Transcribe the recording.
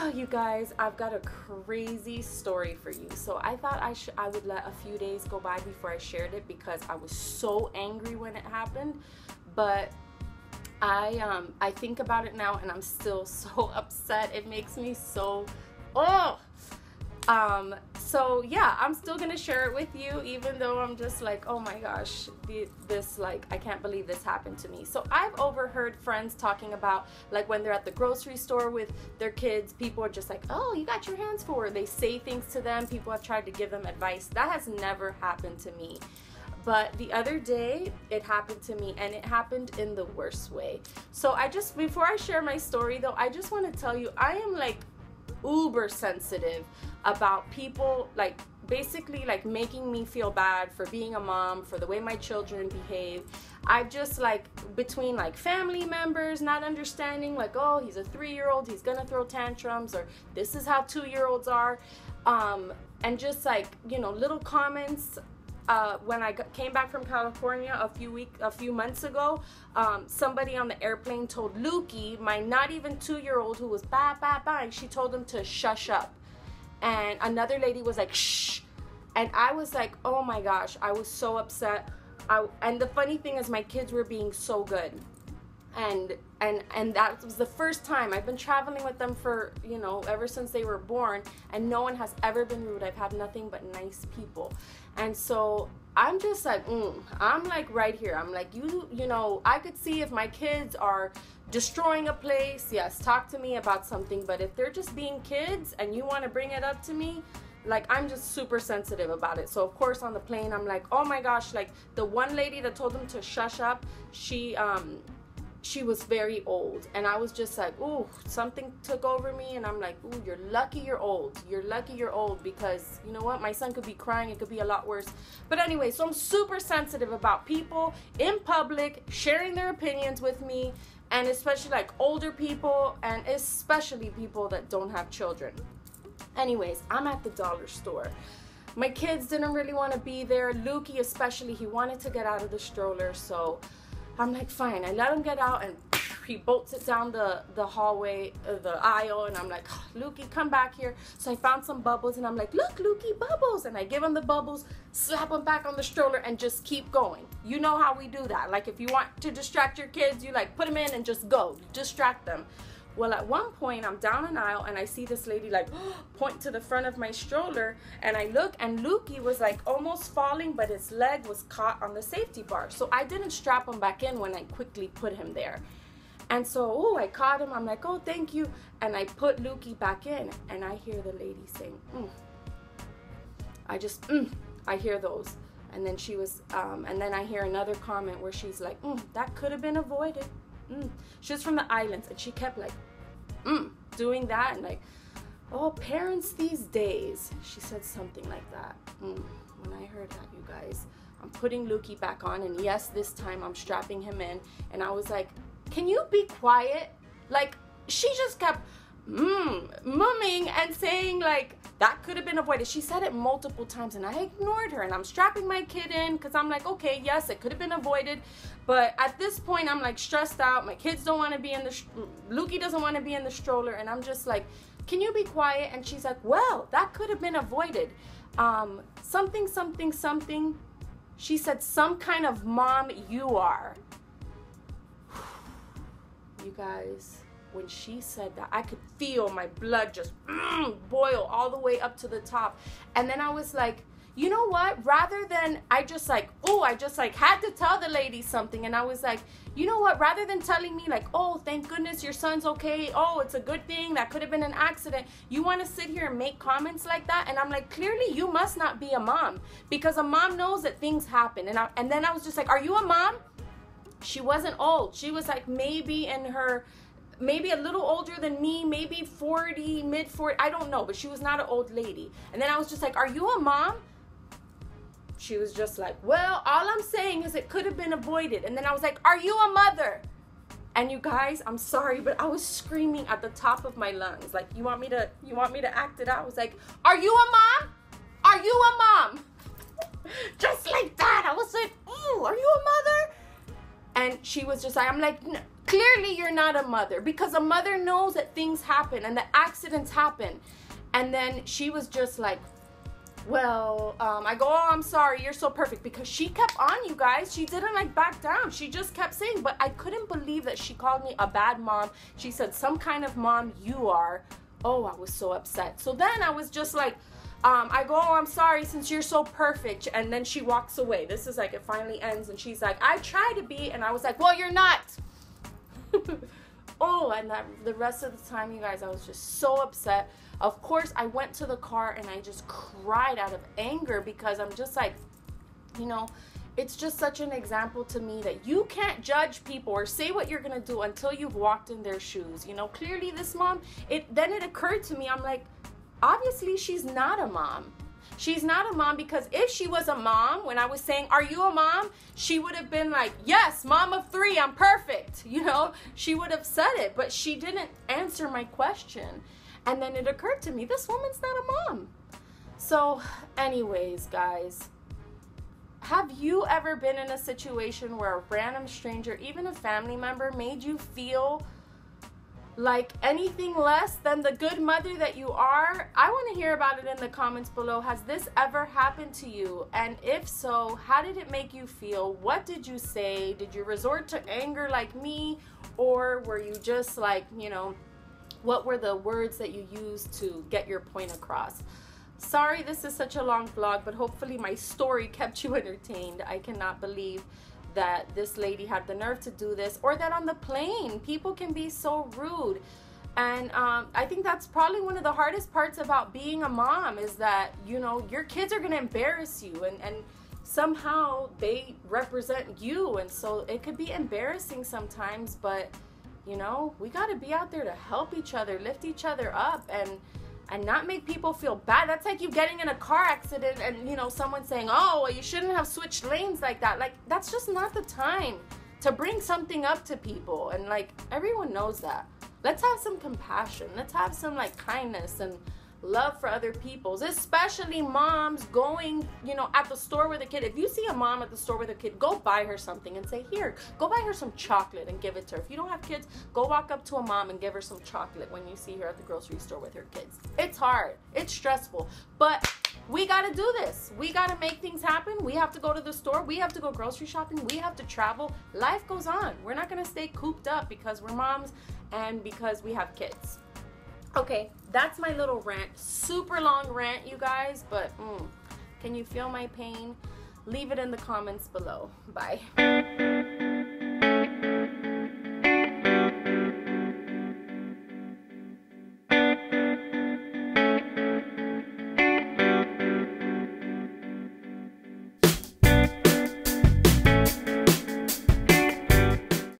Oh, you guys, I've got a crazy story for you. So I thought I would let a few days go by before I shared it because I was so angry when it happened. But I think about it now and I'm still so upset. It makes me so so yeah, I'm still gonna share it with you, even though I'm just like, oh my gosh, this, like, I can't believe this happened to me. So I've overheard friends talking about, like, when they're at the grocery store with their kids, people are just like, oh, you got your hands full. They say things to them. People have tried to give them advice. That has never happened to me. But the other day, it happened to me, and it happened in the worst way. So before I share my story though, I just want to tell you, I am like uber sensitive about people, like, basically, like, making me feel bad for being a mom, for the way my children behave. I just, like, between, like, family members not understanding, like, oh, he's a 3-year-old, he's gonna throw tantrums, or this is how 2-year-olds are, and just, like, you know, little comments. When I came back from California a few months ago, somebody on the airplane told Lukey, my not even 2-year-old, who was and she told him to shush up. And another lady was like, shh. And I was like, oh my gosh, I was so upset. And the funny thing is, my kids were being so good. And that was the first time. I've been traveling with them for, you know, ever since they were born, and no one has ever been rude. I've had nothing but nice people. And so I'm just like, I'm like right here. I'm like, you know, I could see if my kids are destroying a place, yes, talk to me about something. But if they're just being kids and you want to bring it up to me, like, I'm just super sensitive about it. So of course on the plane, I'm like, oh my gosh, like, the one lady that told them to shush up, she was very old, and I was just like, ooh, something took over me, and I'm like, ooh, you're lucky you're old. You're lucky you're old, because you know what? My son could be crying. It could be a lot worse. But anyway, so I'm super sensitive about people in public sharing their opinions with me, and especially, like, older people, and especially people that don't have children. Anyways, I'm at the dollar store. My kids didn't really want to be there. Lukey especially, he wanted to get out of the stroller, so I'm like, fine. I let him get out, and he bolts it down the hallway, the aisle, and I'm like, oh, Lukey, come back here. So I found some bubbles, and I'm like, look, Lukey, bubbles. And I give him the bubbles, slap him back on the stroller, and just keep going. You know how we do that. Like, if you want to distract your kids, you, like, put them in and just go. Distract them. Well, at one point, I'm down an aisle, and I see this lady, like, point to the front of my stroller, and I look, and Lukey was, like, almost falling, but his leg was caught on the safety bar. So I didn't strap him back in when I quickly put him there. And so, I caught him. I'm like, oh, thank you. And I put Lukey back in, and I hear the lady saying, I hear those. And then she was, and then I hear another comment where she's like, that could have been avoided. She was from the islands, and she kept, like, doing that, and like, oh, parents these days. She said something like that. When I heard that, you guys, I'm putting Lukey back on, and yes, this time I'm strapping him in, and I was like, can you be quiet? Like, she just kept mumming and saying, like, that could have been avoided. She said it multiple times, and I ignored her, and I'm strapping my kid in because I'm like, okay, yes, it could have been avoided. But at this point, I'm, like, stressed out. My kids don't want to be in the, Lukey doesn't want to be in the stroller, and I'm just like, can you be quiet? And she's like, well, that could have been avoided. Something. She said, some kind of mom you are. You guys, when she said that, I could feel my blood just boil all the way up to the top. And then I was like, you know what? Rather than, I just had to tell the lady something. And I was like, you know what? Rather than telling me, like, oh, thank goodness your son's okay. Oh, it's a good thing. That could have been an accident. You want to sit here and make comments like that? And I'm like, clearly you must not be a mom, because a mom knows that things happen. And then I was just like, are you a mom? She wasn't old. She was like maybe a little older than me, maybe 40, mid 40, I don't know, but she was not an old lady. And then I was just like, are you a mom? She was just like, well, all I'm saying is it could have been avoided. And then I was like, are you a mother? And you guys, I'm sorry, but I was screaming at the top of my lungs. Like, you want me to act it out? I was like, are you a mom? Are you a mom? Just like that. I was like, ooh, are you a mother? And she was just like, I'm like, Clearly you're not a mother, because a mother knows that things happen and that accidents happen. And then she was just like, well, I go, oh, I'm sorry, you're so perfect, because she kept on, you guys. She didn't like back down. She just kept saying, but I couldn't believe that she called me a bad mom. She said, some kind of mom you are. Oh, I was so upset. So then I was just like, I go, oh, I'm sorry, since you're so perfect. And then she walks away. This is like, it finally ends. And she's like, I try to be. And I was like, well, you're not. Oh, and the rest of the time, you guys, I was just so upset. Of course, I went to the car and I just cried out of anger, because I'm just like, you know, it's just such an example to me that you can't judge people or say what you're going to do until you've walked in their shoes. You know, clearly this mom, then it occurred to me, I'm like, obviously she's not a mom. She's not a mom, because if she was a mom, when I was saying, are you a mom? She would have been like, yes, mom of 3, I'm perfect. You know, she would have said it, but she didn't answer my question. And then it occurred to me, this woman's not a mom. So anyways, guys, have you ever been in a situation where a random stranger, even a family member, made you feel like anything less than the good mother that you are? I want to hear about it in the comments below. Has this ever happened to you? And if so, how did it make you feel? What did you say? Did you resort to anger like me? Or were you just like, you know, what were the words that you used to get your point across? Sorry, this is such a long vlog, but hopefully my story kept you entertained. I cannot believe that this lady had the nerve to do this, or that on the plane people can be so rude. And I think that's probably one of the hardest parts about being a mom, is that, you know, your kids are going to embarrass you, and somehow they represent you, and so it could be embarrassing sometimes. But you know, we got to be out there to help each other, lift each other up, and not make people feel bad. That's like you getting in a car accident and, you know, someone saying, oh, well, you shouldn't have switched lanes like that. Like, that's just not the time to bring something up to people. And like, everyone knows that. Let's have some compassion. Let's have some like kindness and love for other people, especially moms going, you know, at the store with a kid. If you see a mom at the store with a kid, go buy her something and say, here, go buy her some chocolate and give it to her. If you don't have kids, go walk up to a mom and give her some chocolate when you see her at the grocery store with her kids. It's hard, it's stressful, but we got to do this. We got to make things happen. We have to go to the store. We have to go grocery shopping. We have to travel. Life goes on. We're not going to stay cooped up because we're moms and because we have kids. Okay, that's my little rant. Super long rant, you guys, but can you feel my pain? Leave it in the comments below. Bye.